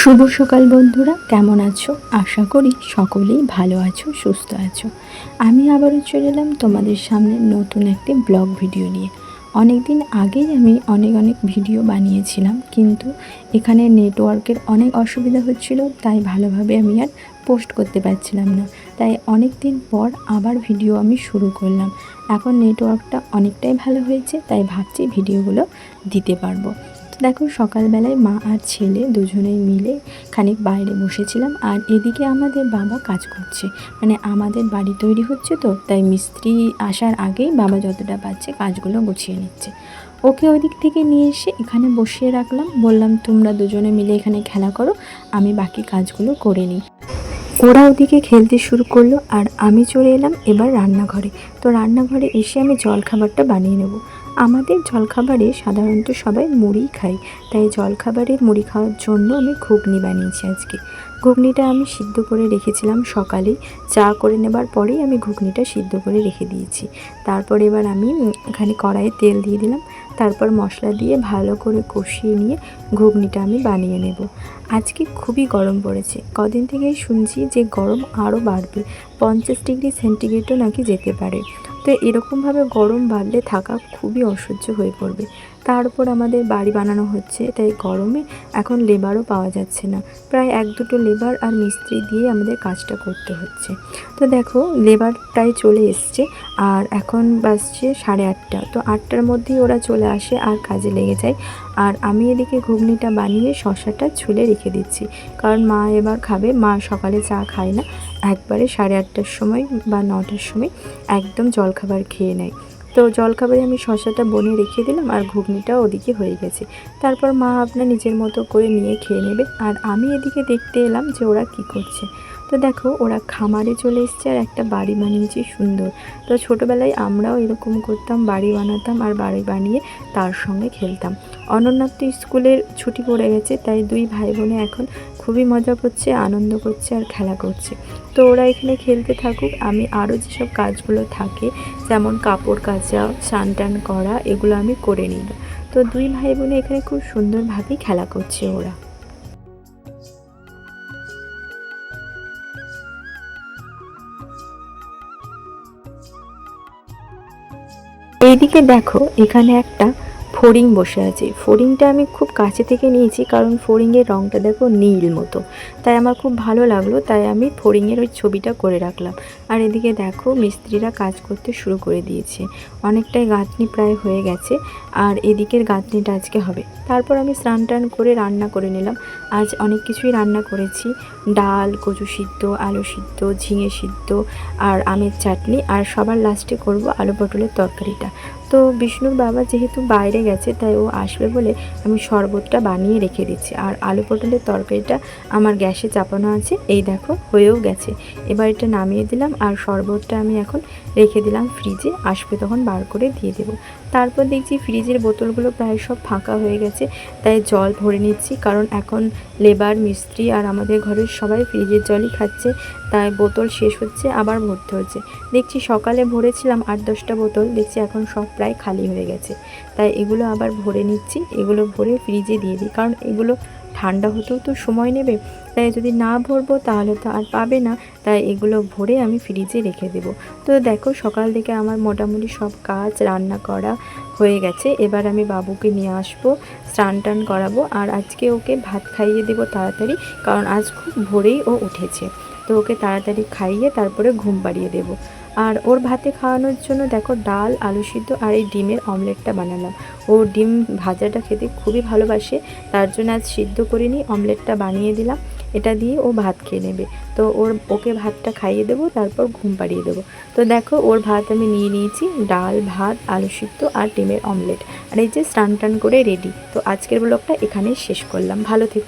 শুভ সকাল বন্ধুরা, কেমন আছো? আশা করি সকলেই ভালো আছো, সুস্থ আছো। আমি আবারও চলে এলাম তোমাদের সামনে নতুন একটি ব্লগ ভিডিও নিয়ে। অনেক দিন আগেই আমি অনেক ভিডিও বানিয়েছিলাম, কিন্তু এখানে নেটওয়ার্কের অনেক অসুবিধা হচ্ছিল, তাই ভালোভাবে আমি আর পোস্ট করতে পারছিলাম না। তাই অনেক দিন পর আবার ভিডিও আমি শুরু করলাম। এখন নেটওয়ার্কটা অনেকটাই ভালো হয়েছে, তাই ভাবছি ভিডিওগুলো দিতে পারবো। দেখো, সকালবেলায় মা আর ছেলে দুজনেই মিলে খানিক বাইরে বসেছিলাম, আর এদিকে আমাদের বাবা কাজ করছে। মানে আমাদের বাড়ি তৈরি হচ্ছে, তো তাই মিস্ত্রি আসার আগেই বাবা যতটা পারছে কাজগুলো গুছিয়ে নিচ্ছে। ওকে ওই দিক থেকে নিয়ে এসে এখানে বসিয়ে রাখলাম, বললাম তোমরা দুজনে মিলে এখানে খেলা করো, আমি বাকি কাজগুলো করে নিই। ওরা ওদিকে খেলতে শুরু করলো, আর আমি চলে এলাম এবার রান্নাঘরে। তো রান্নাঘরে এসে আমি জলখাবারটা বানিয়ে নেব। আমাদের জলখাবারে সাধারণত সবাই মুড়ি খাই, তাই জলখাবারে মুড়ি খাওয়ার জন্য আমি ঘুগনি বানিয়েছি আজকে। ঘুগনিটা আমি সিদ্ধ করে রেখেছিলাম সকালেই, চা করে নেবার পরেই আমি ঘুগনিটা সিদ্ধ করে রেখে দিয়েছি। তারপর এবার আমি এখানে কড়াইয়ে তেল দিয়ে দিলাম, তারপর মশলা দিয়ে ভালো করে কষিয়ে নিয়ে ঘুগনিটা আমি বানিয়ে নেব। আজকে খুবই গরম পড়েছে, কদিন থেকেই শুনছি যে গরম আরও বাড়বে, 50 ডিগ্রি সেন্টিগ্রেডও নাকি যেতে পারে। তো এরকমভাবে গরম বাড়লে থাকা খুবই অসহ্য হয়ে পড়বে। তার উপর আমাদের বাড়ি বানানো হচ্ছে, তাই গরমে এখন লেবারও পাওয়া যাচ্ছে না। প্রায় 1-2 লেবার আর মিস্ত্রি দিয়ে আমাদের কাজটা করতে হচ্ছে। তো দেখো, লেবার প্রায় চলে এসছে, আর এখন বাজছে 8:30। তো 8টার মধ্যেই ওরা চলে আসে আর কাজে লেগে যায়। আর আমি এদিকে ঘুগনিটা বানিয়ে শসাটা ছুলে রেখে দিচ্ছি, কারণ মা এবার খাবে। মা সকালে চা খায় না, একবারে 8:30টার সময় বা 9টার সময় একদম জলখাবার খেয়ে নেয়। তো জলখাবারে আমি শসাটা বনে রেখে দিলাম, আর ঘুগনিটাও ওদিকে হয়ে গেছে। তারপর মা আপনার নিজের মতো করে নিয়ে খেয়ে নেবে, আর আমি এদিকে দেখতে এলাম যে ওরা কি করছে। তো দেখো, ওরা খামারে চলে এসছে আর একটা বাড়ি বানিয়েছে সুন্দর। তো ছোটোবেলায় আমরাও এরকম করতাম, বাড়ি বানাতাম আর বাড়ি বানিয়ে তার সঙ্গে খেলতাম। অনন্যার তো স্কুলের ছুটি পড়ে গেছে, তাই 2 ভাই বোনে এখন খুবই মজা করছে, আনন্দ করছে আর খেলা করছে। তো ওরা এখানে খেলতে থাকুক, আমি আরও যেসব কাজগুলো থাকে, যেমন কাপড় কাচা, স্নান টান করা, এগুলো আমি করে নিই। তো 2 ভাই বোনে এখানে খুব সুন্দরভাবেই খেলা করছে ওরা। এইদিকে দেখো, এখানে একটা ফড়িং বসে আছে। ফড়িংটা আমি খুব কাছে থেকে নিয়েছি, কারণ ফড়িংয়ের রঙটা দেখো নীল মতো, তাই আমার খুব ভালো লাগলো, তাই আমি ফড়িংয়ের ওই ছবিটা করে রাখলাম। আর এদিকে দেখো, মিস্ত্রিরা কাজ করতে শুরু করে দিয়েছে, অনেকটাই গাঁথনি প্রায় হয়ে গেছে, আর এদিকের গাঁথনিটা আজকে হবে। তারপর আমি স্নান টান করে রান্না করে নিলাম। আজ অনেক কিছুই রান্না করেছি, ডাল, কচু সিদ্ধ, আলু সিদ্ধ, ঝিঙে সিদ্ধ, আর আমের চাটনি, আর সবার লাস্টে করব আলু পটলের তরকারিটা। তো বিষ্ণুর বাবা যেহেতু বাইরে গেছে, তাই ও আসবে বলে আমি শরবতটা বানিয়ে রেখে দিচ্ছি। আর আলু পটলের তরকারিটা আমার গ্যাসে চাপানো আছে, এই দেখো হয়েও গেছে। এবার এটা নামিয়ে দিলাম, আর শরবতটা আমি এখন রেখে দিলাম ফ্রিজে, আসবে তখন বার করে দিয়ে দেবো। তারপর দেখছি ফ্রিজের বোতলগুলো প্রায় সব ফাঁকা হয়ে গেছে, তাই জল ভরে নিচ্ছি, কারণ এখন লেবার, মিস্ত্রি আর আমাদের ঘরের সবাই ফ্রিজের জলই খাচ্ছে, তাই বোতল শেষ হচ্ছে, আবার ভরতে হচ্ছে। দেখছি সকালে ভরেছিলাম 8-10টা বোতল, দেখছি এখন সব প্রায় খালি হয়ে গেছে, তাই এগুলো আবার ভরে নিচ্ছি। এগুলো ভরে ফ্রিজে দিয়ে দিই, কারণ এগুলো ঠান্ডা হতেও তো সময় নেবে, তাই যদি না ভরবো তাহলে তো আর পাবে না, তাই এগুলো ভরে আমি ফ্রিজে রেখে দেবো। তো দেখো, সকাল থেকে আমার মোটামুটি সব কাজ রান্না করা হয়ে গেছে। এবার আমি বাবুকে নিয়ে আসবো, স্নান টান করাবো, আর আজকে ওকে ভাত খাইয়ে দেবো তাড়াতাড়ি, কারণ আজ খুব ভোরেই ও উঠেছে। তো ওকে তাড়াতাড়ি খাইয়ে তারপরে ঘুম পাড়িয়ে দেবো। আর ওর ভাতে খাওয়ানোর জন্য দেখো, ডাল, আলু সিদ্ধ আর এই ডিমের অমলেটটা বানালাম। ও ডিম ভাজাটা খেতে খুবই ভালোবাসে, তার জন্য আজ সিদ্ধ করিনি, অমলেটটা বানিয়ে দিলাম। এটা দিয়ে ও ভাত খেয়ে নেবে। তো ওকে ভাতটা খাইয়ে দেবো, তারপর ঘুম পাড়িয়ে দেবো। তো দেখো, ওর ভাত আমি নিয়ে নিয়েছি, ডাল, ভাত, আলু সিদ্ধ আর ডিমের অমলেট, আর এই যে স্নান টান করে রেডি। তো আজকের ব্লগটা এখানেই শেষ করলাম, ভালো থেকো।